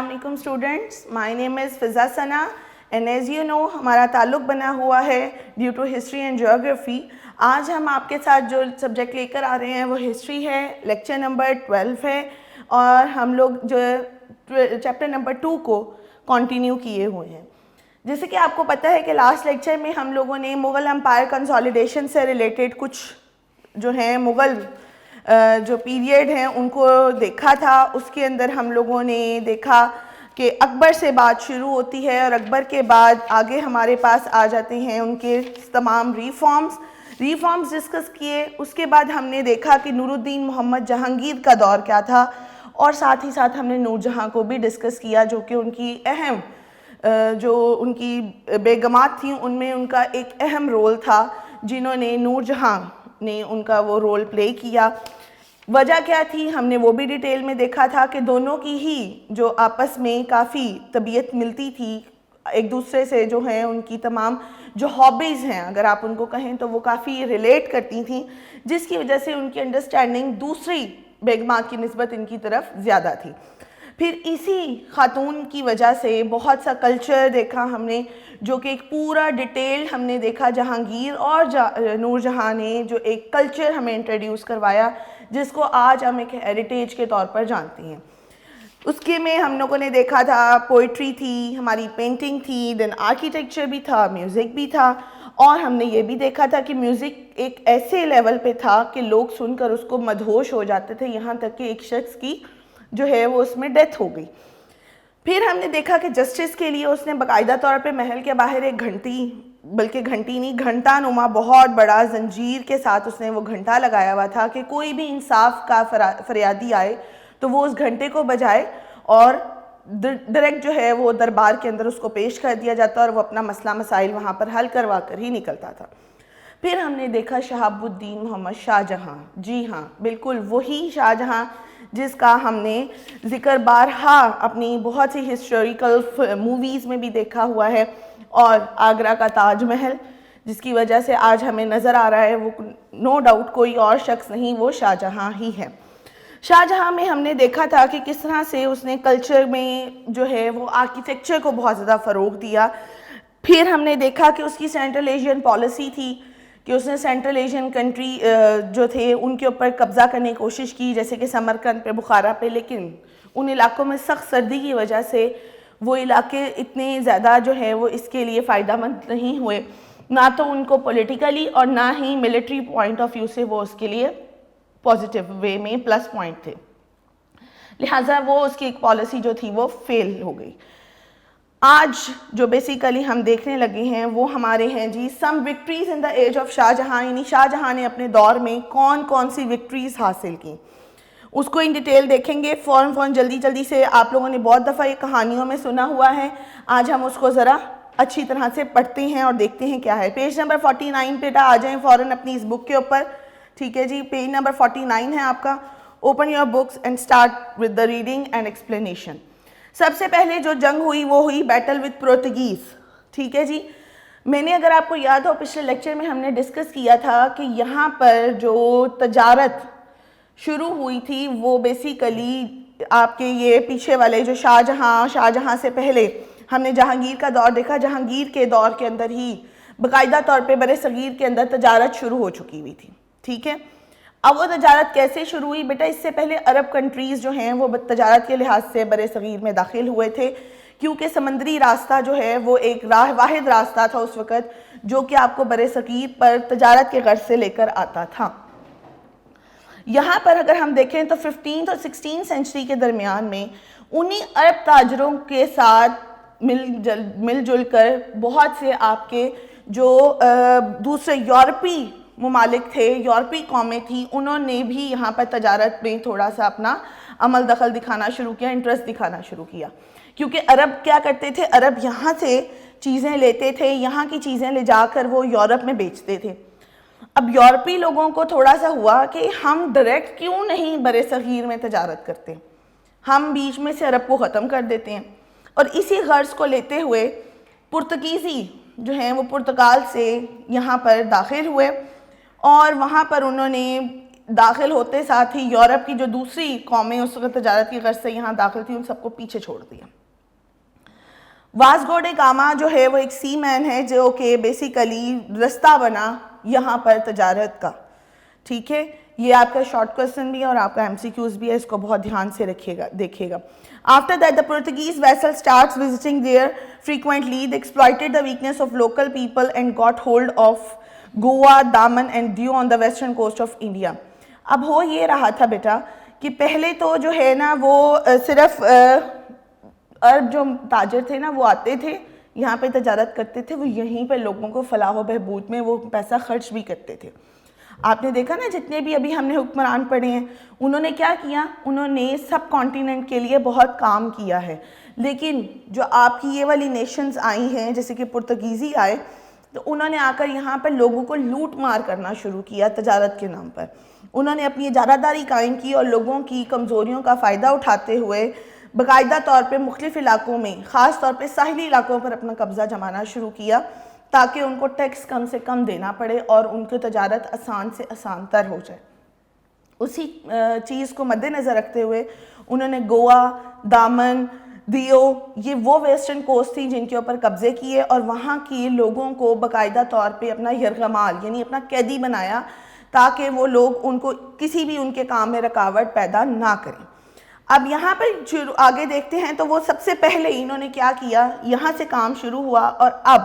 السلام علیکم students. My name is Fiza Sana and as you know ہمارا تعلق بنا ہوا ہے due to history and geography. آج ہم آپ کے ساتھ جو سبجیکٹ لے کر آ رہے ہیں وہ ہسٹری ہے. لیکچر نمبر 12 ہے اور ہم لوگ جو چیپٹر نمبر 2 کو کنٹینیو کیے ہوئے ہیں. جیسے کہ آپ کو پتہ ہے کہ لاسٹ لیکچر میں ہم لوگوں نے مغل امپائر کنسالیڈیشن سے ریلیٹڈ کچھ جو ہیں مغل جو پیریڈ ہیں ان کو دیکھا تھا. اس کے اندر ہم لوگوں نے دیکھا کہ اکبر سے بات شروع ہوتی ہے اور اکبر کے بعد آگے ہمارے پاس آ جاتے ہیں ان کے تمام ریفارمز ڈسکس کیے. اس کے بعد ہم نے دیکھا کہ نور الدین محمد جہانگیر کا دور کیا تھا اور ساتھ ہی ساتھ ہم نے نور جہاں کو بھی ڈسکس کیا جو کہ ان کی اہم جو ان کی بیگمات تھیں ان میں ان کا ایک اہم رول تھا جنہوں نے نور جہاں نے ان کا وہ رول پلے کیا. وجہ کیا تھی ہم نے وہ بھی ڈیٹیل میں دیکھا تھا کہ دونوں کی ہی جو آپس میں کافی طبیعت ملتی تھی ایک دوسرے سے, جو ہیں ان کی تمام جو ہابیز ہیں اگر آپ ان کو کہیں تو وہ کافی ریلیٹ کرتی تھیں, جس کی وجہ سے ان کی انڈرسٹینڈنگ دوسری بیگمات کی نسبت ان کی طرف زیادہ تھی. پھر اسی خاتون کی وجہ سے بہت سا کلچر دیکھا ہم نے جو کہ ایک پورا ڈیٹیل ہم نے دیکھا. جہانگیر اور نور جہاں نے جو ایک کلچر ہمیں انٹروڈیوس کروایا جس کو آج ہم ایک ہیریٹیج کے طور پر جانتے ہیں. اس کے میں ہم لوگوں نے دیکھا تھا پوئٹری تھی, ہماری پینٹنگ تھی, دین آرکیٹیکچر بھی تھا, میوزک بھی تھا, اور ہم نے یہ بھی دیکھا تھا کہ میوزک ایک ایسے لیول پہ تھا کہ لوگ سن کر اس کو مدہوش ہو جاتے تھے, یہاں تک کہ ایک شخص کی جو ہے وہ اس میں ڈیتھ ہو گئی. پھر ہم نے دیکھا کہ جسٹس کے لیے اس نے باقاعدہ طور پہ محل کے باہر ایک گھنٹی, بلکہ گھنٹی نہیں گھنٹا نما بہت بڑا زنجیر کے ساتھ اس نے وہ گھنٹا لگایا ہوا تھا کہ کوئی بھی انصاف کا فریادی آئے تو وہ اس گھنٹے کو بجائے اور ڈائریکٹ جو ہے وہ دربار کے اندر اس کو پیش کر دیا جاتا اور وہ اپنا مسئلہ مسائل وہاں پر حل کروا کر ہی نکلتا تھا. پھر ہم نے دیکھا شہاب الدین محمد شاہ جہاں. جی ہاں بالکل وہی شاہ جہاں جس کا ہم نے ذکر بارہا اپنی بہت سی ہسٹوریکل موویز میں بھی دیکھا ہوا ہے, اور آگرہ کا تاج محل جس کی وجہ سے آج ہمیں نظر آ رہا ہے وہ نو ڈاؤٹ کوئی اور شخص نہیں, وہ شاہ جہاں ہی ہے. شاہ جہاں میں ہم نے دیکھا تھا کہ کس طرح سے اس نے کلچر میں جو ہے وہ آرکیٹیکچر کو بہت زیادہ فروغ دیا. پھر ہم نے دیکھا کہ اس کی سینٹرل ایشین پالیسی تھی کہ اس نے سینٹرل ایشین کنٹری جو تھے ان کے اوپر قبضہ کرنے کی کوشش کی, جیسے کہ سمرقند پہ, بخارا پہ, لیکن ان علاقوں میں سخت سردی کی وجہ سے وہ علاقے اتنے زیادہ جو ہے وہ اس کے لیے فائدہ مند نہیں ہوئے, نہ تو ان کو پولیٹیکلی اور نہ ہی ملٹری پوائنٹ آف ویو سے وہ اس کے لیے پازیٹیو وے میں پلس پوائنٹ تھے. لہٰذا وہ اس کی ایک پالیسی جو تھی وہ فیل ہو گئی. آج جو بیسیکلی ہم دیکھنے لگے ہیں وہ ہمارے ہیں جی some victories in the age of Shah Jahan, یعنی شاہ جہاں نے اپنے دور میں کون کون سی وکٹریز حاصل کی. اس کو ان ڈیٹیل دیکھیں گے فوراً جلدی سے. آپ لوگوں نے بہت دفعہ یہ کہانیوں میں سنا ہوا ہے, آج ہم اس کو ذرا اچھی طرح سے پڑھتے ہیں اور دیکھتے ہیں کیا ہے. پیج نمبر 49 پہ آ جائیں فوراً اپنی اس بک کے اوپر. ٹھیک ہے جی, پیج نمبر 49 ہے آپ کا. Open your books and start with the reading and explanation. سب سے پہلے جو جنگ ہوئی وہ ہوئی بیٹل وتھ پورتگیز. ٹھیک ہے جی, میں نے اگر آپ کو یاد ہو پچھلے لیکچر میں ہم نے ڈسکس کیا تھا کہ یہاں پر جو تجارت شروع ہوئی تھی وہ بیسیکلی آپ کے یہ پیچھے والے جو شاہ جہاں سے پہلے ہم نے جہانگیر کا دور دیکھا. جہانگیر کے دور کے اندر ہی باقاعدہ طور پہ بر صغیر کے اندر تجارت شروع ہو چکی ہوئی تھی. ٹھیک ہے, اب وہ تجارت کیسے شروع ہوئی بیٹا؟ اس سے پہلے عرب کنٹریز جو ہیں وہ تجارت کے لحاظ سے بر صغیر میں داخل ہوئے تھے, کیونکہ سمندری راستہ جو ہے وہ ایک واحد راستہ تھا اس وقت جو کہ آپ کو بر صغیر پر تجارت کے غرض سے لے کر آتا تھا. یہاں پر اگر ہم دیکھیں تو 15 اور 16 سینچری کے درمیان میں انہی عرب تاجروں کے ساتھ مل جل کر بہت سے آپ کے جو دوسرے یورپی ممالک تھے, یورپی قومیں تھیں, انہوں نے بھی یہاں پر تجارت میں تھوڑا سا اپنا عمل دخل دکھانا شروع کیا, انٹرسٹ دکھانا شروع کیا. کیونکہ عرب کیا کرتے تھے, عرب یہاں سے چیزیں لیتے تھے, یہاں کی چیزیں لے جا کر وہ یورپ میں بیچتے تھے. اب یورپی لوگوں کو تھوڑا سا ہوا کہ ہم ڈائریکٹ کیوں نہیں بر صغیر میں تجارت کرتے, ہم بیچ میں سے عرب کو ختم کر دیتے ہیں. اور اسی غرض کو لیتے ہوئے پرتگیزی جو ہیں وہ پرتگال سے یہاں پر داخل ہوئے اور وہاں پر انہوں نے داخل ہوتے ساتھ ہی یورپ کی جو دوسری قومیں اس وقت تجارت کی غرض سے یہاں داخل تھی ان سب کو پیچھے چھوڑ دیا۔ واسکو ڈے گاما جو ہے وہ ایک سی مین ہے جو کہ بیسیکلی رستہ بنا یہاں پر تجارت کا، ٹھیک ہے۔ یہ آپ کا شارٹ کوسچن بھی ہے اور آپ کا MCQs بھی ہے، اس کو بہت دھیان سے دیکھیے گا۔ After that the Portuguese vessel starts visiting there frequently. They exploited the weakness of local people and got hold of Goa, Daman and Diu on the western coast of India. اب ہو یہ رہا تھا بیٹا کہ پہلے تو جو ہے نا وہ صرف عرب جو تاجر تھے نا وہ آتے تھے یہاں پہ تجارت کرتے تھے، وہ یہیں پہ لوگوں کو فلاح و بہبود میں وہ پیسہ خرچ بھی کرتے تھے۔ آپ نے دیکھا نا جتنے بھی ابھی ہم نے حکمران پڑھے ہیں انہوں نے کیا کیا، انہوں نے سب کانٹیننٹ کے لیے بہت کام کیا ہے، لیکن جو آپ کی یہ والی نیشنز آئی ہیں جیسے کہ پرتگیزی آئے تو انہوں نے آ کر یہاں پر لوگوں کو لوٹ مار کرنا شروع کیا تجارت کے نام پر۔ انہوں نے اپنی اجارہ داری قائم کی اور لوگوں کی کمزوریوں کا فائدہ اٹھاتے ہوئے باقاعدہ طور پہ مختلف علاقوں میں خاص طور پہ ساحلی علاقوں پر اپنا قبضہ جمانا شروع کیا تاکہ ان کو ٹیکس کم سے کم دینا پڑے اور ان کی تجارت آسان سے آسان تر ہو جائے۔ اسی چیز کو مد نظر رکھتے ہوئے انہوں نے گوا، دامن، دیو یہ وہ ویسٹرن کوسٹ تھی جن کے اوپر قبضے کیے اور وہاں کی لوگوں کو باقاعدہ طور پہ اپنا یرغمال یعنی اپنا قیدی بنایا تاکہ وہ لوگ ان کو کسی بھی ان کے کام میں رکاوٹ پیدا نہ کریں۔ اب یہاں پر آگے دیکھتے ہیں تو وہ سب سے پہلے انہوں نے کیا کیا، یہاں سے کام شروع ہوا اور اب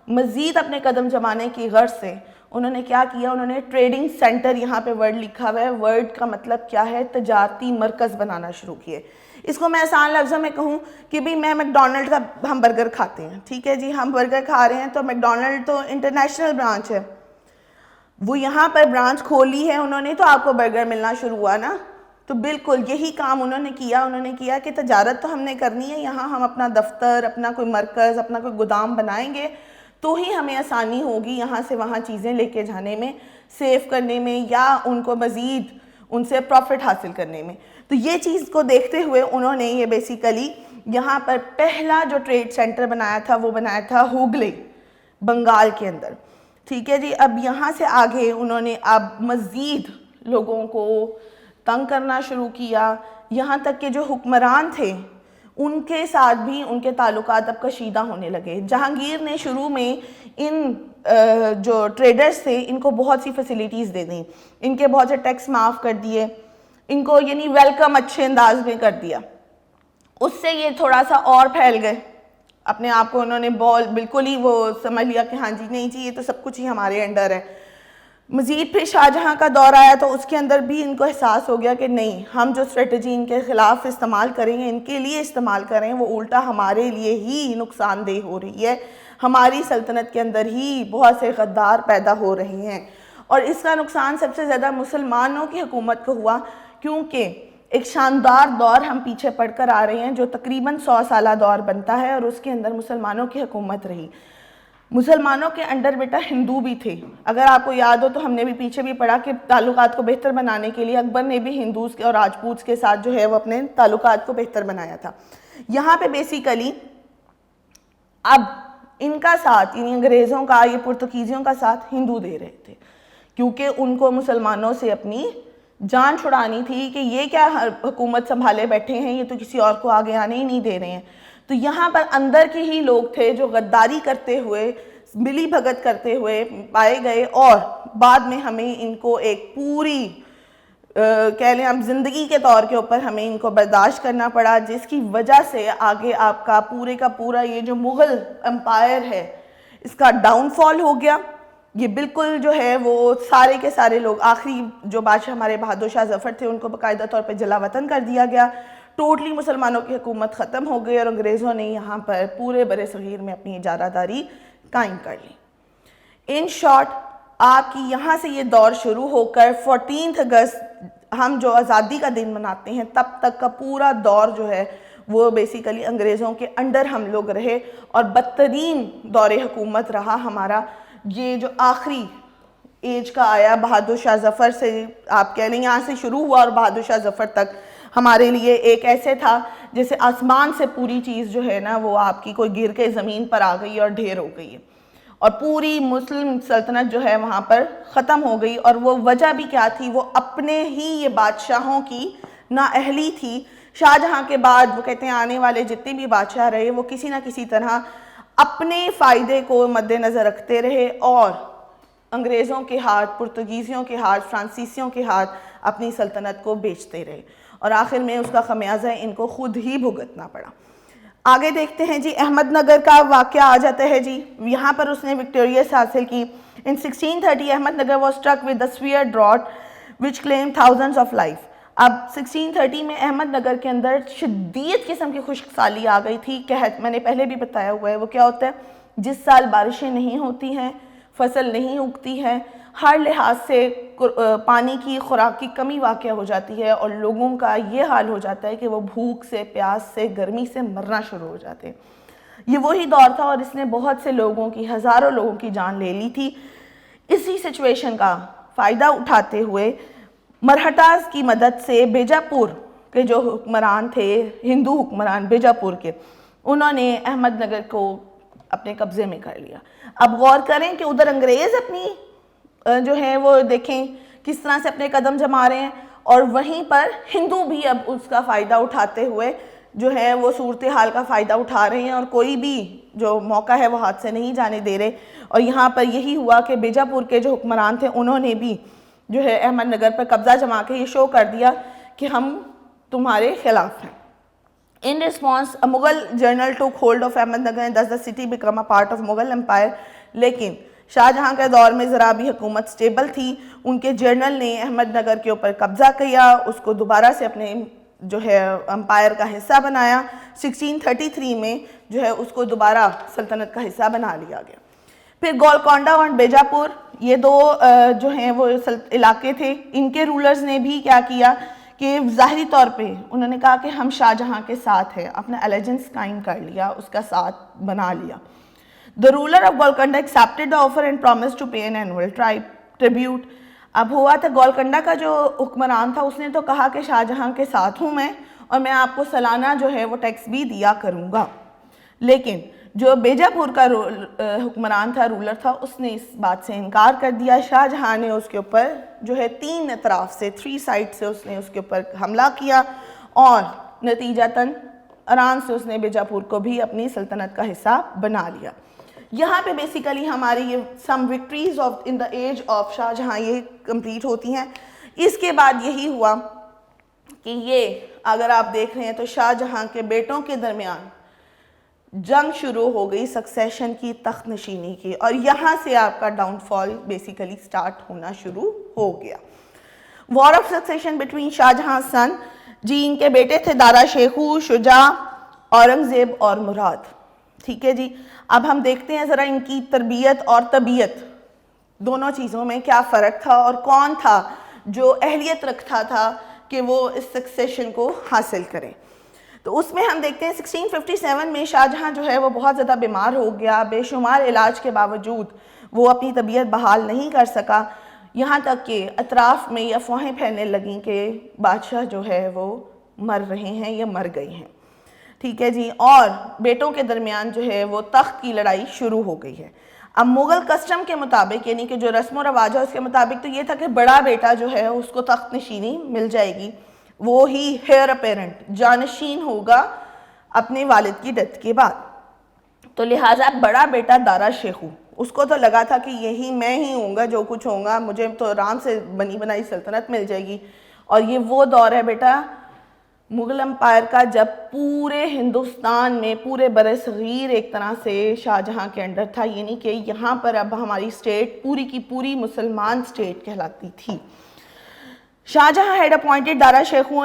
مزید اپنے قدم جمانے کی غرض سے انہوں نے کیا کیا، انہوں نے ٹریڈنگ سینٹر، یہاں پہ ورڈ لکھا ہوا ہے، ورڈ کا مطلب کیا ہے، تجارتی مرکز بنانا شروع کیے۔ اس کو میں آسان لفظوں میں کہوں کہ بھی میں میکڈونلڈ کا ہم برگر کھاتے ہیں، ٹھیک ہے جی، ہم برگر کھا رہے ہیں تو میکڈونلڈ تو انٹرنیشنل برانچ ہے، وہ یہاں پر برانچ کھولی ہے انہوں نے تو آپ کو برگر ملنا شروع ہوا نا۔ تو بالکل یہی کام انہوں نے کیا کہ تجارت تو ہم نے کرنی ہے، یہاں ہم اپنا دفتر، اپنا کوئی مرکز، اپنا کوئی گودام بنائیں گے تو ہی ہمیں آسانی ہوگی یہاں سے وہاں چیزیں لے کے جانے میں، سیو کرنے میں یا ان کو مزید ان سے پروفٹ حاصل کرنے میں۔ تو یہ چیز کو دیکھتے ہوئے انہوں نے یہ بیسیکلی یہاں پر پہلا جو ٹریڈ سینٹر بنایا تھا وہ بنایا تھا ہوگلے، بنگال کے اندر، ٹھیک ہے جی۔ اب یہاں سے آگے انہوں نے اب مزید لوگوں کو تنگ کرنا شروع کیا، یہاں تک کہ جو حکمران تھے ان کے ساتھ بھی ان کے تعلقات اب کشیدہ ہونے لگے۔ جہانگیر نے شروع میں ان جو ٹریڈرز تھے ان کو بہت سی فیسیلیٹیز دے دیں، ان کے بہت سے ٹیکس معاف کر دیے، ان کو یعنی ویلکم اچھے انداز میں کر دیا۔ اس سے یہ تھوڑا سا اور پھیل گئے، اپنے آپ کو انہوں نے بالکل ہی وہ سمجھ لیا کہ ہاں جی نہیں جی یہ تو سب کچھ ہی ہمارے انڈر ہے۔ مزید پھر شاہ جہاں کا دور آیا تو اس کے اندر بھی ان کو احساس ہو گیا کہ نہیں، ہم جو اسٹریٹجی ان کے خلاف استعمال کریں گے، ان کے لیے استعمال کریں، وہ الٹا ہمارے لیے ہی نقصان دہ ہو رہی ہے، ہماری سلطنت کے اندر ہی بہت سے غدار پیدا ہو رہے ہیں۔ اور اس کا نقصان سب سے زیادہ مسلمانوں کی حکومت کو ہوا، کیونکہ ایک شاندار دور ہم پیچھے پڑھ کر آ رہے ہیں جو تقریباً 100 سالہ دور بنتا ہے اور اس کے اندر مسلمانوں کی حکومت رہی۔ مسلمانوں کے انڈر بیٹا ہندو بھی تھے، اگر آپ کو یاد ہو تو ہم نے بھی پیچھے بھی پڑھا کہ تعلقات کو بہتر بنانے کے لیے اکبر نے بھی ہندوز اور راجپوتس کے ساتھ جو ہے وہ اپنے تعلقات کو بہتر بنایا تھا۔ یہاں پہ بیسیکلی اب ان کا ساتھ یعنی انگریزوں کا، یہ پرتگیزیوں کا ساتھ ہندو دے رہے تھے کیونکہ ان کو مسلمانوں سے اپنی جان چھڑانی تھی کہ یہ کیا حکومت سنبھالے بیٹھے ہیں، یہ تو کسی اور کو آگے آنے ہی نہیں دے رہے ہیں۔ تو یہاں پر اندر کے ہی لوگ تھے جو غداری کرتے ہوئے، ملی بھگت کرتے ہوئے پائے گئے اور بعد میں ہمیں ان کو ایک پوری کہہ لیں ہم زندگی کے طور کے اوپر ہمیں ان کو برداشت کرنا پڑا، جس کی وجہ سے آگے آپ کا پورے کا پورا یہ جو مغل امپائر ہے اس کا ڈاؤن فال ہو گیا۔ یہ بالکل جو ہے وہ سارے کے سارے لوگ، آخری جو بادشاہ ہمارے بہادر شاہ ظفر تھے ان کو باقاعدہ طور پہ جلا وطن کر دیا گیا، ٹوٹلی مسلمانوں کی حکومت ختم ہو گئی اور انگریزوں نے یہاں پر پورے بر صغیر میں اپنی اجارہ داری قائم کر لی۔ ان شارٹ آپ کی یہاں سے یہ دور شروع ہو کر 14 اگست ہم جو آزادی کا دن مناتے ہیں تب تک کا پورا دور جو ہے وہ بیسیکلی انگریزوں کے انڈر ہم لوگ رہے اور بدترین دور حکومت رہا ہمارا۔ یہ جو آخری ایج کا آیا بہادر شاہ ظفر سے، آپ کہہ لیں یہاں سے شروع ہوا اور بہادر شاہ ظفر تک ہمارے لیے ایک ایسے تھا جیسے آسمان سے پوری چیز جو ہے نا وہ آپ کی کوئی گر کے زمین پر آ گئی اور ڈھیر ہو گئی ہے۔ اور پوری مسلم سلطنت جو ہے وہاں پر ختم ہو گئی. اور وہ وجہ بھی کیا تھی؟ وہ اپنے ہی یہ بادشاہوں کی نااہلی تھی. شاہ جہاں کے بعد وہ کہتے ہیں آنے والے جتنے بھی بادشاہ رہے وہ کسی نہ کسی طرح اپنے فائدے کو مد نظر رکھتے رہے اور انگریزوں کے ہاتھ، پرتگیزیوں کے ہاتھ، فرانسیسیوں کے ہاتھ اپنی سلطنت کو بیچتے رہے اور آخر میں اس کا خمیازہ ان کو خود ہی بھگتنا پڑا. آگے دیکھتے ہیں جی احمد نگر کا واقعہ آ جاتا ہے جی. یہاں پر اس نے وکٹوریس حاصل کی. In 1630 Ahmad Nagar was struck with a severe drought which claimed thousands of life. اب 1630 میں احمد نگر کے اندر شدید قسم کی خشک سالی آ گئی تھی. قحط میں نے پہلے بھی بتایا ہوا ہے وہ کیا ہوتا ہے؟ جس سال بارشیں نہیں ہوتی ہیں، فصل نہیں اگتی ہے، ہر لحاظ سے پانی کی خوراک کی کمی واقع ہو جاتی ہے اور لوگوں کا یہ حال ہو جاتا ہے کہ وہ بھوک سے، پیاس سے، گرمی سے مرنا شروع ہو جاتے ہیں. یہ وہی دور تھا اور اس نے بہت سے لوگوں کی، ہزاروں لوگوں کی جان لے لی تھی. اسی سچویشن کا فائدہ اٹھاتے ہوئے مرہٹاز کی مدد سے بیجاپور کے جو حکمران تھے، ہندو حکمران بیجاپور کے، انہوں نے احمد نگر کو اپنے قبضے میں کر لیا. اب غور کریں کہ ادھر انگریز اپنی جو ہے وہ دیکھیں کس طرح سے اپنے قدم جما رہے ہیں اور وہیں پر ہندو بھی اب اس کا فائدہ اٹھاتے ہوئے جو ہے وہ صورتحال کا فائدہ اٹھا رہے ہیں اور کوئی بھی جو موقع ہے وہ ہاتھ سے نہیں جانے دے رہے. اور یہاں پر یہی ہوا کہ بیجاپور کے جو حکمران تھے انہوں نے بھی جو ہے احمد نگر پر قبضہ جما کے یہ شو کر دیا کہ ہم تمہارے خلاف ہیں. In response, a Mughal general took hold of Ahmednagar and thus the city became a part of Mughal Empire. لیکن شاہ جہاں کے دور میں ذرا بھی حکومت سٹیبل تھی. ان کے جنرل نے احمد نگر کے اوپر قبضہ کیا، اس کو دوبارہ سے اپنے جو ہے امپائر کا حصہ بنایا. 1633 میں جو ہے اس کو دوبارہ سلطنت کا حصہ بنا لیا گیا. پھر گولکونڈا اور بیجاپور یہ دو جو ہیں وہ علاقے تھے. ان کے رولرز نے بھی کیا کیا کہ ظاہری طور پہ انہوں نے کہا کہ ہم شاہ جہاں کے ساتھ ہیں، اپنا الیجنس قائم کر لیا، اس کا ساتھ بنا لیا. The ruler of Golconda accepted the offer and promised to pay an annual tribute. اب ہوا تھا گولکنڈا کا جو حکمران تھا اس نے تو کہا کہ شاہ جہاں کے ساتھ ہوں میں اور میں آپ کو سالانہ جو ہے وہ ٹیکس بھی دیا کروں گا. لیکن جو بیجاپور کا حکمران تھا، رولر تھا، اس نے اس بات سے انکار کر دیا. شاہ جہاں نے اس کے اوپر جو ہے 3 اطراف سے 3 سائڈ سے اس نے اس کے اوپر حملہ کیا اور نتیجتاً آرام سے اس نے بیجاپور کو بھی اپنی سلطنت کا حصہ بنا لیا. یہاں پہ بیسیکلی ہماری یہ some victories in the age of Shah Jahan یہ کمپلیٹ ہوتی ہیں. اس کے بعد یہی ہوا کہ یہ اگر آپ دیکھ رہے ہیں تو شاہ جہاں کے بیٹوں کے درمیان جنگ شروع ہو گئی سکسیشن کی، تخت نشینی کی، اور یہاں سے آپ کا ڈاؤن فال بیسیکلی سٹارٹ ہونا شروع ہو گیا. وار آف سکسیشن بٹوین شاہ جہاں سن جی، ان کے بیٹے تھے دارا شیخو، شجاع، اورنگزیب اور مراد. ٹھیک ہے جی. اب ہم دیکھتے ہیں ذرا ان کی تربیت اور طبیعت دونوں چیزوں میں کیا فرق تھا اور کون تھا جو اہلیت رکھتا تھا کہ وہ اس سکسیشن کو حاصل کرے. تو اس میں ہم دیکھتے ہیں 1657 میں شاہ جہاں جو ہے وہ بہت زیادہ بیمار ہو گیا. بے شمار علاج کے باوجود وہ اپنی طبیعت بحال نہیں کر سکا، یہاں تک کہ اطراف میں یہ افواہیں پھیلنے لگیں کہ بادشاہ جو ہے وہ مر رہے ہیں یا مر گئے ہیں. ٹھیک ہے جی. اور بیٹوں کے درمیان جو ہے وہ تخت کی لڑائی شروع ہو گئی ہے. اب مغل کسٹم کے مطابق یعنی کہ جو رسم و رواج ہے اس کے مطابق تو یہ تھا کہ بڑا بیٹا جو ہے اس کو تخت نشینی مل جائے گی، وہ ہی ہیئر اپیرنٹ جانشین ہوگا اپنے والد کی ڈیتھ کے بعد. تو لہٰذا بڑا بیٹا دارا شیخو، اس کو تو لگا تھا کہ یہی میں ہی ہوں گا، جو کچھ ہوگا مجھے تو آرام سے بنی بنائی سلطنت مل جائے گی. اور یہ وہ دور ہے بیٹا مغل امپائر کا جب پورے ہندوستان میں پورے بر صغیر ایک طرح سے شاہ جہاں کے انڈر تھا، یعنی کہ یہاں پر اب ہماری سٹیٹ پوری کی پوری مسلمان سٹیٹ کہلاتی تھی. Shah Jahan had appointed Dara Shekhu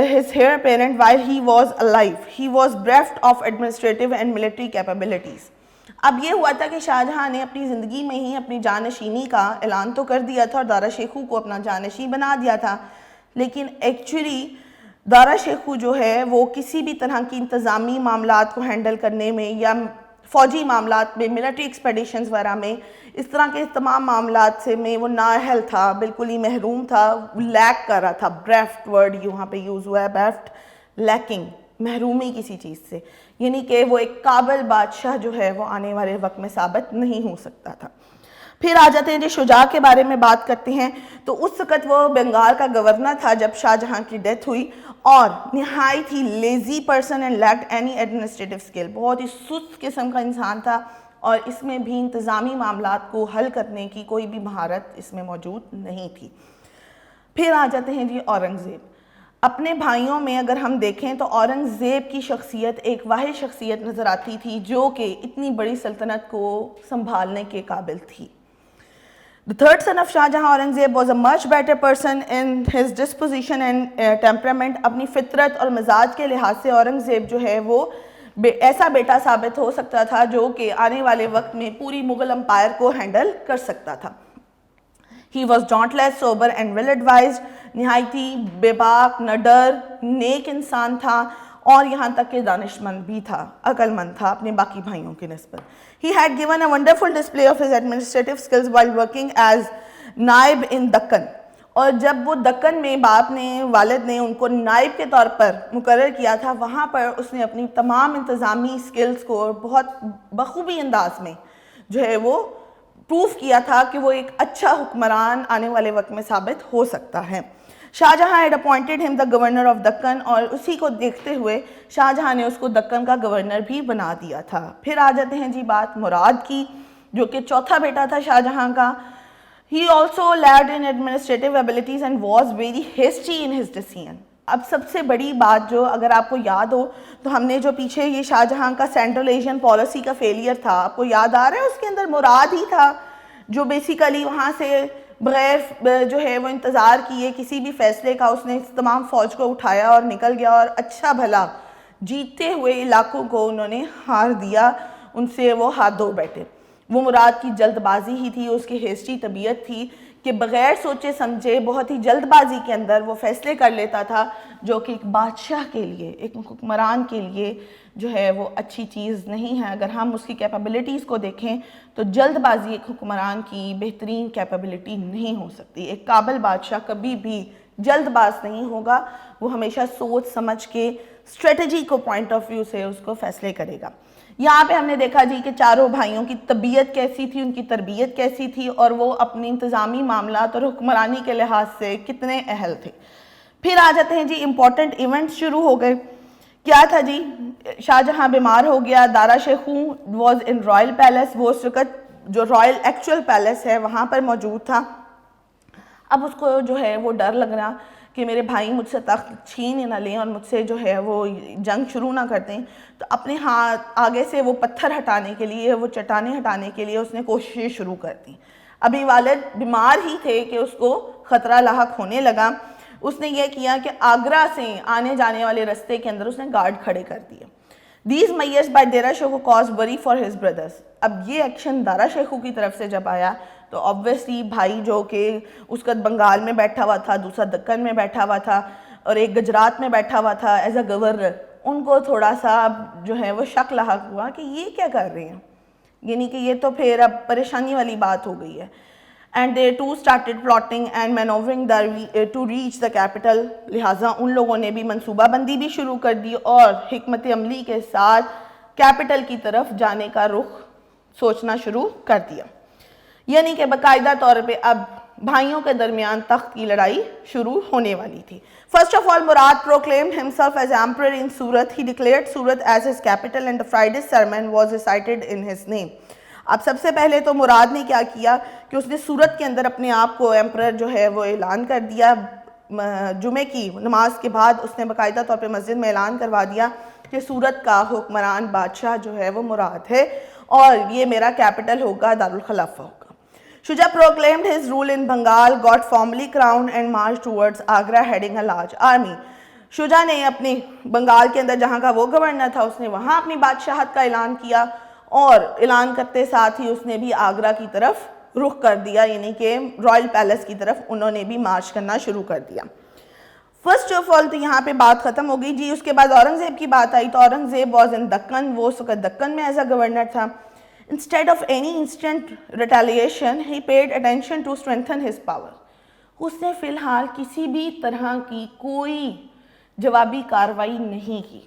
his heir apparent while he was alive. He was bereft of administrative and military capabilities. اب یہ ہوا تھا کہ شاہ جہاں نے اپنی زندگی میں ہی اپنی جانشینی کا اعلان تو کر دیا تھا اور دارا شیخو کو اپنا جانشین بنا دیا تھا، لیکن ایکچولی دارا شیخو جو ہے وہ کسی بھی طرح کی انتظامی معاملات کو ہینڈل کرنے میں یا فوجی معاملات میں، ملٹری ایکسپیڈیشنز وغیرہ میں، اس طرح کے تمام معاملات سے میں وہ نااہل تھا، بالکل ہی محروم تھا، لیک کر رہا تھا. بریفٹ ورڈ یہاں پہ یوز ہوا ہے، بریفٹ، لیکنگ، محرومی کسی چیز سے. یعنی کہ وہ ایک قابل بادشاہ جو ہے وہ آنے والے وقت میں ثابت نہیں ہو سکتا تھا۔ پھر آ جاتے ہیں جی شجاع کے بارے میں بات کرتے ہیں، تو اس وقت وہ بنگال کا گورنر تھا جب شاہ جہاں کی ڈیتھ ہوئی، اور نہایت ہی lazy person and lacked any administrative skill, بہت ہی سست قسم کا انسان تھا، اور اس میں بھی انتظامی معاملات کو حل کرنے کی کوئی بھی مہارت اس میں موجود نہیں تھی۔ پھر آ جاتے ہیں جی اورنگزیب۔ اپنے بھائیوں میں اگر ہم دیکھیں تو اورنگزیب کی شخصیت ایک واحد شخصیت نظر آتی تھی جو کہ اتنی بڑی سلطنت کو سنبھالنے کے قابل تھی۔ The third son of Shah Jahan, Aurangzeb, was a much better person in his disposition and temperament. اپنی فطرت اور مزاج کے لحاظ سے اورنگزیب جو ہے وہ ایسا بیٹا ثابت ہو سکتا تھا جو کہ آنے والے وقت میں پوری مغل امپائر کو ہینڈل کر سکتا تھا۔ He was dauntless, sober and well advised. نہایتی بے باک، نڈر، نیک انسان تھا، اور یہاں تک کہ دانش مند بھی تھا، عقل مند تھا اپنے باقی بھائیوں کے نسبت۔ He had given a wonderful display of his administrative skills while working as نائب in دکن، اور جب وہ دکن میں باپ نے، والد نے ان کو نائب کے طور پر مقرر کیا تھا، وہاں پر اس نے اپنی تمام انتظامی سکلز کو بہت بخوبی انداز میں جو ہے وہ پروف کیا تھا کہ وہ ایک اچھا حکمران آنے والے وقت میں ثابت ہو سکتا ہے۔ شاہ جہاں had appointed him the governor of Deccan، اور اسی کو دیکھتے ہوئے شاہ جہاں نے اس کو دکن کا گورنر بھی بنا دیا تھا۔ پھر آ جاتے ہیں جی بات مراد کی، جو کہ چوتھا بیٹا تھا شاہ جہاں کا۔ He also lacked in administrative abilities and was very hasty in his decision۔ اب سب سے بڑی بات جو اگر آپ کو یاد ہو تو ہم نے جو پیچھے یہ شاہ جہاں کا سینٹرل ایشین پالیسی کا فیلئر تھا، آپ کو یاد آ رہا ہے، اس کے اندر مراد ہی تھا جو بیسیکلی وہاں سے بغیر جو ہے وہ انتظار کیے کسی بھی فیصلے کا اس نے تمام فوج کو اٹھایا اور نکل گیا، اور اچھا بھلا جیتے ہوئے علاقوں کو انہوں نے ہار دیا، ان سے وہ ہاتھ دھو بیٹھے۔ وہ مراد کی جلد بازی ہی تھی، اس کی ہیسٹی طبیعت تھی کہ بغیر سوچے سمجھے بہت ہی جلد بازی کے اندر وہ فیصلے کر لیتا تھا، جو کہ ایک بادشاہ کے لیے، ایک حکمران کے لیے جو ہے وہ اچھی چیز نہیں ہے۔ اگر ہم اس کی کیپیبلٹیز کو دیکھیں تو جلد بازی ایک حکمران کی بہترین کیپیبلٹی نہیں ہو سکتی۔ ایک قابل بادشاہ کبھی بھی جلد باز نہیں ہوگا، وہ ہمیشہ سوچ سمجھ کے اسٹریٹجی کو پوائنٹ آف ویو سے اس کو فیصلے کرے گا۔ یہاں پہ ہم نے دیکھا جی کہ چاروں بھائیوں کی طبیعت کیسی تھی، ان کی تربیت کیسی تھی، اور وہ اپنی انتظامی معاملات اور حکمرانی کے لحاظ سے کتنے اہل تھے۔ پھر آ جاتے ہیں جی امپورٹنٹ ایونٹس شروع ہو گئے۔ کیا تھا جی؟ شاہ جہاں بیمار ہو گیا، دارا Shekau was in Royal palace, وہ اس وقت جو رائل ایکچول پیلس ہے وہاں پر موجود تھا۔ اب اس کو جو ہے وہ ڈر لگ رہا کہ میرے بھائی مجھ سے تخت چھین نہ لیں اور مجھ سے جو ہے وہ جنگ شروع نہ کر دیں، تو اپنے ہاتھ آگے سے وہ پتھر ہٹانے کے لیے، وہ چٹانیں ہٹانے کے لیے اس نے کوششیں شروع کر دیں۔ ابھی والد بیمار ہی تھے کہ اس کو خطرہ لاحق ہونے لگا۔ اس نے یہ کیا کہ آگرہ سے آنے جانے والے رستے کے اندر اس نے گارڈ کھڑے کر دیے۔ These measures by Dara Shekhu caused worry for his brothers۔ اب یہ ایکشن دارا شیخو کی طرف سے جب آیا تو obviously بھائی جو کہ اس وقت بنگال میں بیٹھا ہوا تھا، دوسرا دکن میں بیٹھا ہوا تھا، اور ایک گجرات میں بیٹھا ہوا تھا ایز اے گورنر، ان کو تھوڑا سا جو ہے وہ شک لاحق ہوا کہ یہ کیا کر رہے ہیں، یعنی کہ یہ تو پھر اب پریشانی والی بات ہو گئی ہے۔ And they too started plotting and maneuvering to reach the capital۔ لہٰذا ان لوگوں نے بھی منصوبہ بندی بھی شروع کر دی اور حکمت عملی کے ساتھ کیپٹل کی طرف جانے کا رخ سوچنا شروع کر دیا، یعنی کہ باقاعدہ طور پہ اب بھائیوں کے درمیان تخت کی لڑائی شروع ہونے والی تھی۔ First of all, Murad proclaimed himself as emperor in Surat۔ He declared Surat as his capital and a Friday sermon was recited in his name۔ اب سب سے پہلے تو مراد نے کیا کیا کہ اس نے سورت کے اندر اپنے آپ کو ایمپرر جو ہے وہ اعلان کر دیا۔ جمعے کی نماز کے بعد اس نے باقاعدہ طور پہ مسجد میں اعلان کروا دیا کہ سورت کا حکمران بادشاہ جو ہے وہ مراد ہے، اور یہ میرا کیپٹل ہوگا، دارالخلافہ ہوگا۔ شجاع proclaimed his rule in Bengal, got formally crowned and marched towards Agra heading a large army۔ شجاع نے اپنے بنگال کے اندر جہاں کا وہ گورنر تھا اس نے وہاں اپنی بادشاہت کا اعلان کیا، اور اعلان کرتے ساتھ ہی اس نے بھی آگرہ کی طرف رخ کر دیا، یعنی کہ رائل پیلس کی طرف انہوں نے بھی مارچ کرنا شروع کر دیا۔ فرسٹ آف آل تو یہاں پہ بات ختم ہو گئی جی۔ اس کے بعد اورنگزیب کی بات آئی تو اورنگزیب واز ان دکن، وہ اس وقت دکن میں ایز اے گورنر تھا۔ Instead of any instant retaliation, he paid attention to strengthen his power۔ اس نے فی الحال کسی بھی طرح کی کوئی جوابی کارروائی نہیں کی،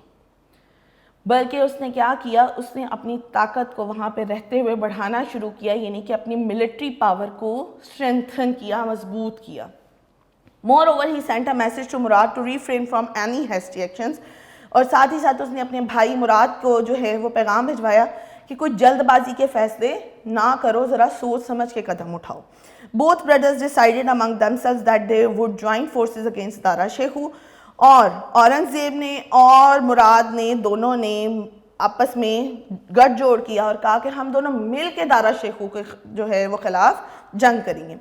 بلکہ اس نے کیا کیا, اس نے اپنی طاقت کو وہاں پہ رہتے ہوئے بڑھانا شروع کیا, یعنی کہ اپنی ملٹری پاور کو اسٹرینتھن کیا, مضبوط کیا. Moreover, he sent a message to Murad to refrain from any hasty actions. اور ساتھ ہی ساتھ اس نے اپنے بھائی مراد کو جو ہے وہ پیغام بھجوایا کہ کوئی جلد بازی کے فیصلے نہ کرو, ذرا سوچ سمجھ کے قدم اٹھاؤ. Both brothers decided among themselves that they would join forces against Dara Shekhu. اور اورنگزیب نے اور مراد نے دونوں نے آپس میں گٹھ جوڑ کیا اور کہا کہ ہم دونوں مل کے دارا شیخو کے جو ہے وہ خلاف جنگ کریں گے.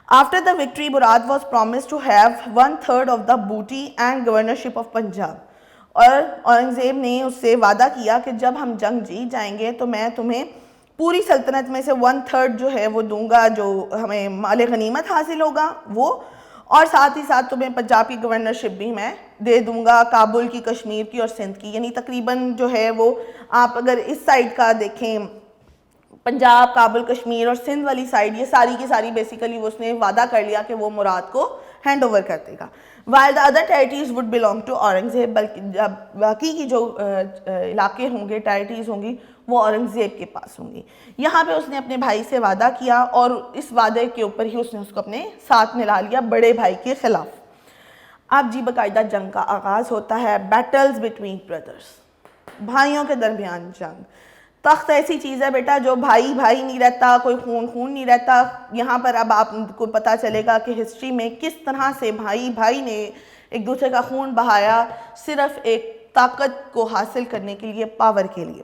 After the victory, Murad was promised to have 1/3 of the booty and governorship of Punjab. اور اورنگزیب نے اس سے وعدہ کیا کہ جب ہم جنگ جیت جائیں گے تو میں تمہیں پوری سلطنت میں سے 1/3 جو ہے وہ دوں گا, جو ہمیں مال غنیمت حاصل ہوگا وہ, اور ساتھ ہی ساتھ تمہیں پنجاب کی گورنرشپ بھی میں دے دوں گا, کابل کی, کشمیر کی اور سندھ کی. یعنی تقریباً جو ہے وہ آپ اگر اس سائڈ کا دیکھیں, پنجاب, کابل, کشمیر اور سندھ والی سائڈ, یہ ساری کی ساری بیسیکلی اس نے وعدہ کر لیا کہ وہ مراد کو ہینڈ اوور کر دے گا. while the other territories would belong to Aurangzeb, بلکہ جب باقی کی جو علاقے ہوں گے, ٹیریٹریز ہوں گی, وہ اورنگزیب کے پاس ہوں گی. یہاں پہ اس نے اپنے بھائی سے وعدہ کیا اور اس وعدے کے اوپر ہی اس نے اس کو اپنے ساتھ ملا لیا بڑے بھائی کے خلاف. اب جی باقاعدہ جنگ کا آغاز ہوتا ہے. بیٹلز بٹوین بردرز, بھائیوں کے درمیان جنگ. تخت ایسی چیز ہے بیٹا جو بھائی بھائی نہیں رہتا, کوئی خون خون نہیں رہتا. یہاں پر اب آپ کو پتہ چلے گا کہ ہسٹری میں کس طرح سے بھائی بھائی نے ایک دوسرے کا خون بہایا صرف ایک طاقت کو حاصل کرنے کے لیے, پاور کے لیے.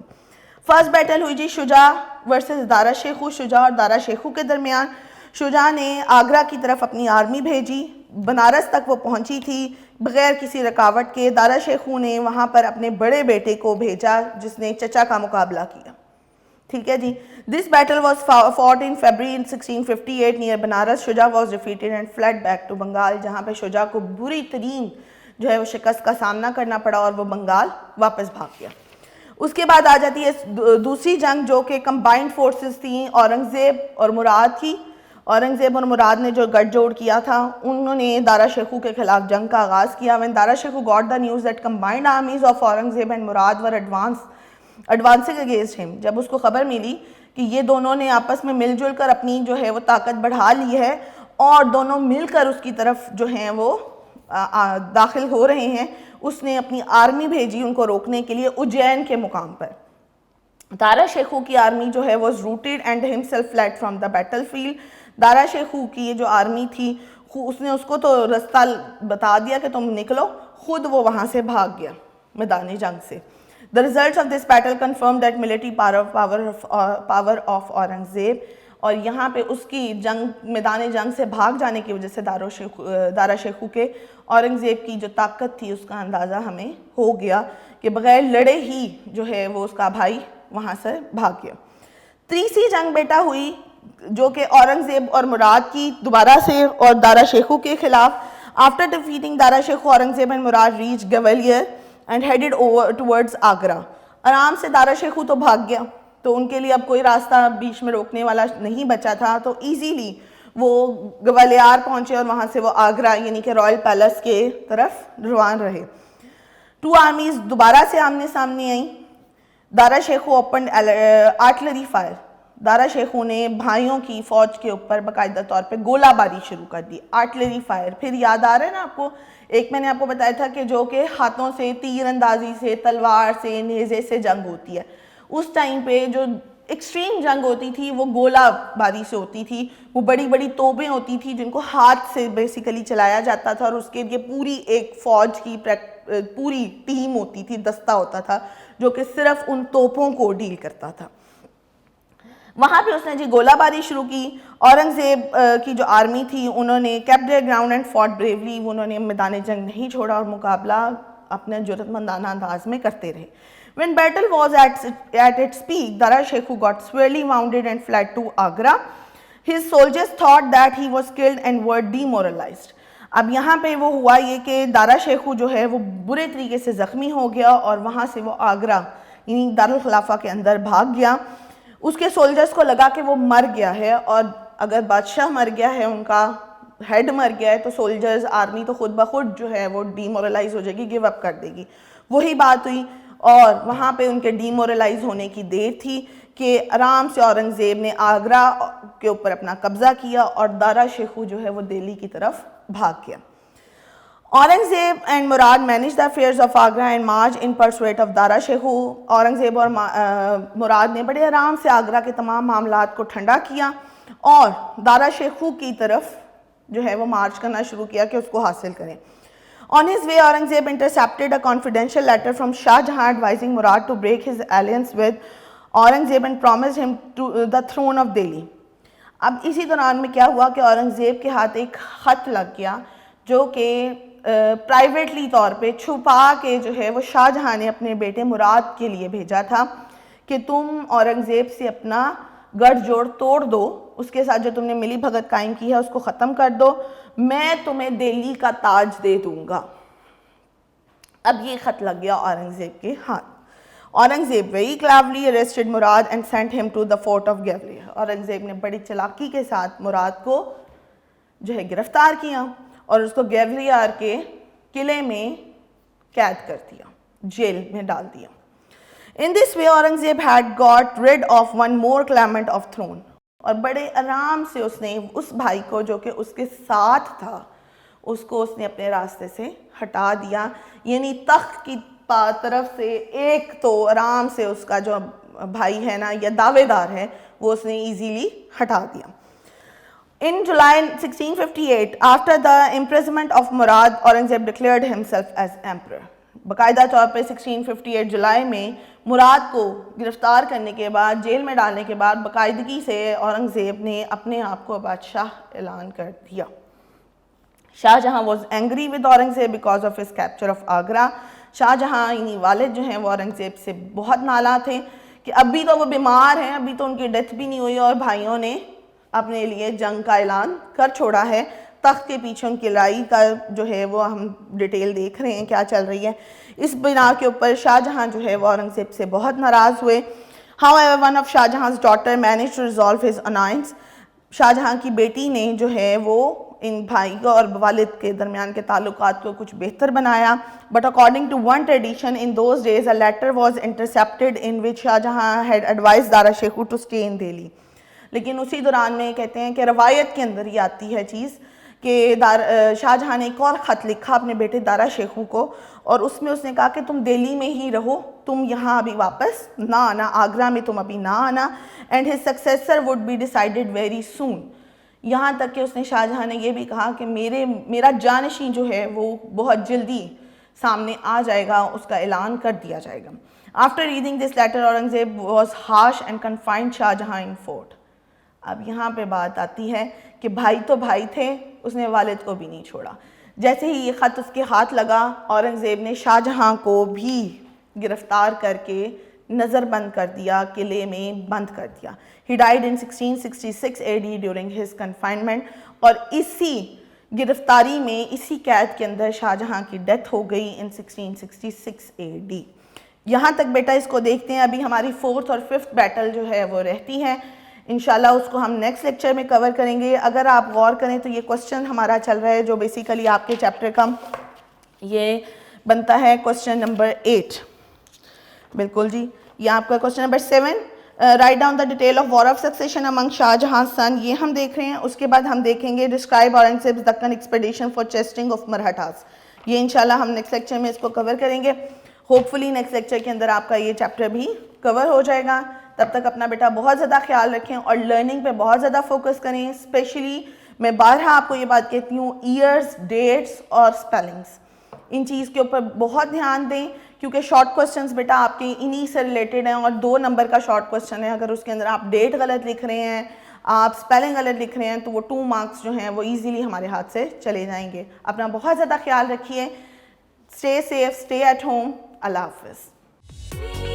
فرسٹ بیٹل ہوئی جی شجاع ورسز دارا شیخو, شجاع اور دارا شیخو کے درمیان. شجاع نے آگرہ کی طرف اپنی آرمی بھیجی, بنارس تک وہ پہنچی تھی بغیر کسی رکاوٹ کے. دارا شیخو نے وہاں پر اپنے بڑے بیٹے کو بھیجا جس نے چچا کا مقابلہ کیا. ٹھیک ہے جی. This battle was fought in February in 1658 near Banaras. Shuja was defeated and fled back to Bengal, جہاں پہ شجاع کو بری ترین جو ہے وہ شکست کا سامنا کرنا پڑا اور وہ بنگال واپس بھاگ گیا. اس کے بعد آ جاتی ہے دوسری جنگ جو کہ کمبائنڈ فورسز تھیں, اورنگزیب اور مراد کی. اورنگزیب اور مراد نے جو گٹھ جوڑ کیا تھا, انہوں نے دارا شیخو کے خلاف جنگ کا آغاز کیا. When Dara Shekhu got the news that combined armies of Aurangzeb and Murad were advancing against him, جب اس کو خبر ملی کہ یہ دونوں نے آپس میں مل جل کر اپنی جو ہے وہ طاقت بڑھا لی ہے اور دونوں مل کر اس کی طرف جو ہیں وہ داخل ہو رہے ہیں, اس نے اپنی آرمی بھیجی ان کو روکنے کے لیے اجین کے مقام پر. دارا شیخو کی آرمی جو ہے was routed and himself fled from the battlefield. Dara Shekau کی یہ جو آرمی تھی, اس نے اس کو تو رستہ بتا دیا کہ تم نکلو, خود وہ وہاں سے بھاگ گیا میدان جنگ سے. The results of this battle confirmed that military power of Aurangzeb, اور یہاں پہ اس کی جنگ, میدان جنگ سے بھاگ جانے کی وجہ سے دارا شیخو کے اورنگزیب کی جو طاقت تھی اس کا اندازہ ہمیں ہو گیا کہ بغیر لڑے ہی جو ہے وہ اس کا بھائی وہاں سے بھاگ گیا. تیسری جنگ بیٹا ہوئی جو کہ اورنگزیب اور مراد کی دوبارہ سے اور دارا شیخو کے خلاف. After defeating Dara Shekhu, Aurangzeb and Murad reached Gwalior and headed over towards Agra. آرام سے دارا شیخو تو بھاگ گیا, تو ان کے لیے اب کوئی راستہ بیچ میں روکنے والا نہیں بچا تھا, تو ایزیلی وہ گوالیار پہنچے اور وہاں سے وہ آگرہ یعنی کہ رائل پیلس کے طرف روان رہے. ٹو آرمیز دوبارہ سے آمنے سامنے آئیں. دارا شیخو اوپنڈ آرٹلری فائر. دارا شیخو نے بھائیوں کی فوج کے اوپر باقاعدہ طور پہ گولہ باری شروع کر دی, آرٹلری فائر. پھر یاد آ رہا ہے نا آپ کو, ایک میں نے آپ کو بتایا تھا کہ جو کہ ہاتھوں سے, تیر اندازی سے, تلوار سے, نیزے سے جنگ ہوتی ہے. اس ٹائم پہ جو ایکسٹریم جنگ ہوتی تھی وہ گولہ باری سے ہوتی تھی. وہ بڑی بڑی توپیں ہوتی تھی جن کو ہاتھ سے بیسیکلی چلایا جاتا تھا, اور اس کے لیے پوری ایک فوج کی پوری ٹیم ہوتی تھی, دستہ ہوتا تھا جو کہ صرف ان توپوں کو ڈیل کرتا تھا. وہاں پہ اس نے جی گولہ باری شروع کی. اورنگزیب کی جو آرمی تھی انہوں نے kept their ground and fought bravely. انہوں نے میدان جنگ نہیں چھوڑا اور مقابلہ اپنے جرأت مندانہ انداز میں کرتے رہے. When battle was at its peak, Dara Shekhu got severely wounded and fled to Agra. His soldiers thought that he was killed and were demoralized. اب یہاں پہ وہ ہوا یہ کہ دارا شیخو جو ہے وہ برے طریقے سے زخمی ہو گیا اور وہاں سے وہ آگرہ یعنی دارالخلافہ کے اندر بھاگ گیا. اس کے سولجرز کو لگا کہ وہ مر گیا ہے, اور اگر بادشاہ مر گیا ہے, ان کا ہیڈ مر گیا ہے, تو سولجرز, آرمی تو خود بخود جو ہے وہ ڈی مورلائز ہو جائے گی, گیو اپ کر دے گی. وہی بات ہوئی. اور وہاں پہ ان کے ڈی مورلائز ہونے کی دیر تھی کہ آرام سے اورنگزیب نے آگرہ کے اوپر اپنا قبضہ کیا اور دارا شیخو جو ہے وہ دہلی کی طرف بھاگ گیا. Aurangzeb and Murad manage the affairs of Agra and March in persuade of Dara Shekau. Aurangzeb اور مراد نے بڑے آرام سے آگرہ کے تمام معاملات کو ٹھنڈا کیا اور دارا شیخو کی طرف جو ہے وہ مارچ کرنا شروع کیا کہ اس کو حاصل کریں. On his way, Aurangzeb intercepted a confidential letter from Shah Jahan advising Murad to break his alliance with Aurangzeb and promised him the throne of Delhi. اب اسی دوران میں کیا ہوا کہ اورنگزیب کے ہاتھ ایک خط لگ گیا جو کہ پرائیویٹلی طور پہ چھپا کے جو ہے وہ شاہ جہاں نے اپنے بیٹے مراد کے لیے بھیجا تھا کہ تم اورنگزیب سے اپنا گٹھ جوڑ توڑ دو, اس کے ساتھ جو تم نے ملی بھگت قائم کی ہے اس کو ختم کر دو, میں تمہیں دہلی کا تاج دے دوں گا. اب یہ خط لگ گیا اورنگزیب کے ہاتھ. Aurangzeb very cleverly arrested Murad and sent him to the fort of Gwalior. Aurangzeb نے بڑی چلاکی کے ساتھ مراد کو جو ہے گرفتار کیا اور اس کو گوالیار کے قلعے میں قید کر دیا, جیل میں ڈال دیا. In this way Aurangzeb had got rid of one more claimant of throne. اور بڑے آرام سے اس نے اس بھائی کو جو کہ اس کے ساتھ تھا اس کو اس نے اپنے راستے سے ہٹا دیا, یعنی تخت کی طرف سے ایک تو آرام سے اس کا جو بھائی ہے نا یا دعوے دار ہے وہ اس نے ایزیلی ہٹا دیا. In July 1658, after the imprisonment of Murad, Aurangzeb declared himself as emperor. باقاعدہ طور پہ 1658 جولائی میں مراد کو گرفتار کرنے کے بعد جیل میں ڈالنے کے بعد باقاعدگی سے اورنگزیب نے اپنے آپ کو بادشاہ اعلان کر دیا. شاہ جہاں was angry with Aurangzeb because of his capture of Agra. شاہ جہاں یعنی والد جو ہیں وہ اورنگزیب سے بہت نالاں تھے کہ ابھی تو وہ بیمار ہیں, ابھی تو ان کی ڈیتھ بھی نہیں ہوئی اور بھائیوں نے اپنے لیے جنگ کا اعلان کر چھوڑا ہے. تخت کے پیچھے ان کی لڑائی کا جو ہے وہ ہم ڈیٹیل دیکھ رہے ہیں کیا چل رہی ہے. اس بنا کے اوپر شاہ جہاں جو ہے وہ اورنگزیب سے بہت ناراض ہوئے. However, one of Shah Jahan's daughter managed to resolve his annoyance. شاہ جہاں کی بیٹی نے جو ہے وہ ان بھائی اور والد کے درمیان کے تعلقات کو کچھ بہتر بنایا. But according to one tradition, in those days a letter was intercepted in which Shah Jahan had advised Dara Shekhu to stay in Delhi. لیکن اسی دوران میں کہتے ہیں کہ روایت کے اندر یہ آتی ہے چیز کہ شاہ جہاں نے ایک اور خط لکھا اپنے بیٹے دارا شیخو کو اور اس میں اس نے کہا کہ تم دہلی میں ہی رہو, تم یہاں ابھی واپس نہ آنا, آگرہ میں تم ابھی نہ آنا. And his successor would be decided very soon. یہاں تک کہ اس نے شاہ جہاں نے یہ بھی کہا کہ میرا جانشین جو ہے وہ بہت جلدی سامنے آ جائے گا, اس کا اعلان کر دیا جائے گا. After reading this letter, Aurangzeb was harsh and confined Shah Jahan in fort. اب یہاں پہ بات آتی ہے کہ بھائی تو بھائی تھے, اس نے والد کو بھی نہیں چھوڑا. جیسے ہی یہ خط اس کے ہاتھ لگا اورنگزیب نے شاہ جہاں کو بھی گرفتار کر کے نظر بند کر دیا, قلعے میں بند کر دیا. He died in 1666 AD during his confinement. اور اسی گرفتاری میں اسی قید کے اندر شاہ جہاں کی ڈیتھ ہو گئی in 1666 AD. یہاں تک بیٹا اس کو دیکھتے ہیں. ابھی ہماری 4th اور 5th بیٹل جو ہے وہ رہتی ہے, انشاءاللہ اس کو ہم نیکسٹ لیکچر میں کور کریں گے. اگر آپ غور کریں تو یہ کوسچن ہمارا چل رہا ہے جو بیسیکلی آپ کے چیپٹر کا یہ بنتا ہے کوسچن نمبر 8. بالکل جی, یہ آپ کا question number 7, write down the detail of war of succession among Shah Jahan son, یہ ہم دیکھ رہے ہیں. اس کے بعد ہم دیکھیں گے describe Aurangzeb's Deccan expedition for chastising of Marathas. یہ انشاءاللہ ہم نیکسٹ لیکچر میں اس کو کور کریں گے. ہوپ فلی نیکسٹ لیکچر کے اندر آپ کا یہ چیپٹر بھی کور ہو جائے گا. تب تک اپنا بیٹا بہت زیادہ خیال رکھیں اور لرننگ پہ بہت زیادہ فوکس کریں. اسپیشلی میں بارہا آپ کو یہ بات کہتی ہوں, ایئرز, ڈیٹس اور اسپیلنگس, ان چیز کے اوپر بہت دھیان دیں کیونکہ شارٹ کوسچنز بیٹا آپ کے انہی سے ریلیٹڈ ہیں اور 2 نمبر کا شارٹ کوسچن ہے. اگر اس کے اندر آپ ڈیٹ غلط لکھ رہے ہیں, آپ اسپیلنگ غلط لکھ رہے ہیں تو وہ 2 مارکس جو ہیں وہ ایزیلی ہمارے ہاتھ سے چلے جائیں گے. اپنا بہت زیادہ خیال رکھیے. Stay safe, stay at home. اللہ حافظ.